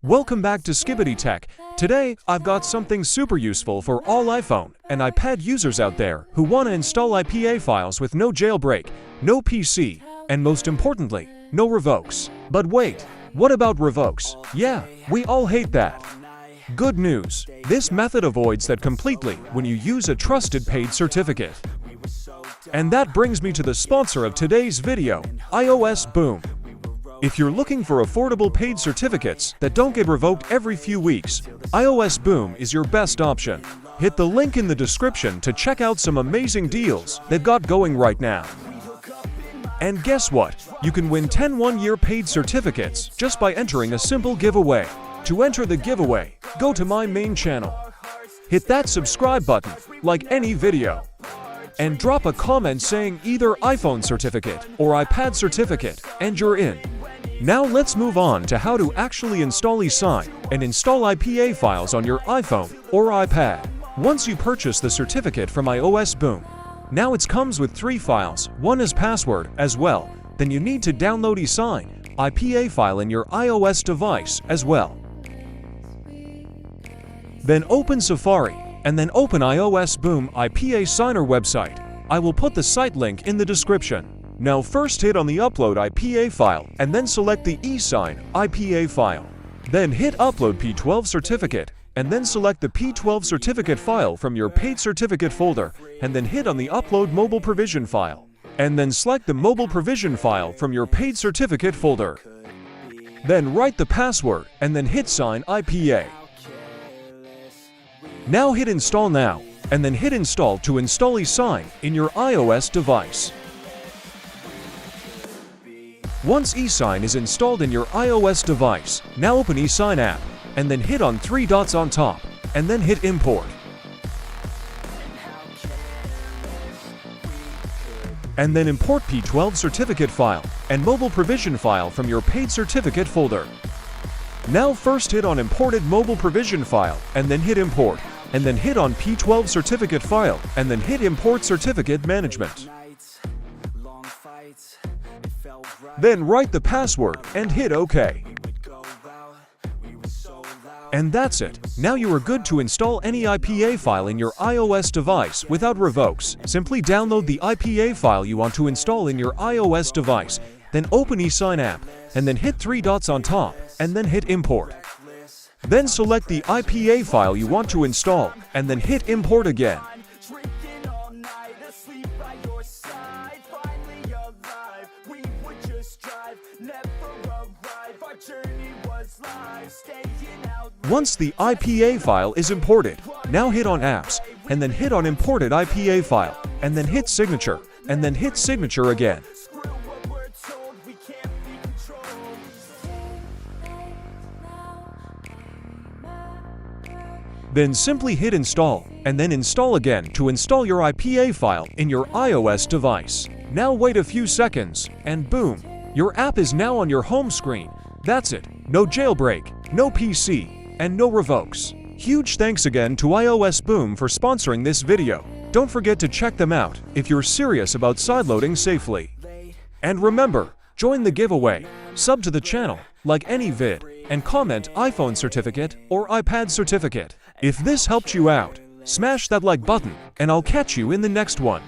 Welcome back to SKIBIDI Tech. Today, I've got something super useful for all iPhone and iPad users out there who want to install IPA files with no jailbreak, no PC, and most importantly, no revokes. But wait, what about revokes? Yeah, we all hate that. Good news, this method avoids that completely when you use a trusted paid certificate. And that brings me to the sponsor of today's video, iOS Boom. If you're looking for affordable paid certificates that don't get revoked every few weeks, iOS Boom is your best option. Hit the link in the description to check out some amazing deals they've got going right now. And guess what? You can win 10 one-year paid certificates just by entering a simple giveaway. To enter the giveaway, go to my main channel. Hit that subscribe button, like any video, and drop a comment saying either iPhone certificate or iPad certificate, and you're in. Now let's move on to how to actually install Esign and install IPA files on your iPhone or iPad. Once you purchase the certificate from iOS Boom, now it comes with 3 files, one is password as well. Then you need to download Esign IPA file in your iOS device as well. Then open Safari and then open iOS Boom IPA Signer website. I will put the site link in the description. Now first hit on the Upload IPA file and then select the Esign IPA file. Then hit Upload P12 certificate and then select the P12 certificate file from your paid certificate folder and then hit on the Upload Mobile Provision file. And then select the Mobile Provision file from your paid certificate folder. Then write the password and then hit Sign IPA. Now hit Install Now and then hit Install to install Esign in your iOS device. Once Esign is installed in your iOS device, now open Esign app and then hit on 3 dots on top and then hit Import. And then import P12 certificate file and mobile provision file from your paid certificate folder. Now first hit on Imported Mobile Provision file and then hit Import, and then hit on P12 certificate file and then hit Import Certificate Management. Then write the password and hit OK. And that's it. Now you are good to install any IPA file in your iOS device without revokes. Simply download the IPA file you want to install in your iOS device, then open Esign app and then hit 3 dots on top and then hit Import. Then select the IPA file you want to install and then hit Import again. Once the IPA file is imported, now hit on Apps and then hit on Imported IPA file and then hit Signature and then hit Signature again. Then simply hit Install and then Install again to install your IPA file in your iOS device. Now wait a few seconds and boom, your app is now on your home screen. That's it. No jailbreak, no PC, and no revokes. Huge thanks again to iOS Boom for sponsoring this video. Don't forget to check them out if you're serious about sideloading safely. And remember, join the giveaway, sub to the channel, like any vid, and comment iPhone certificate or iPad certificate. If this helped you out, smash that like button, and I'll catch you in the next one.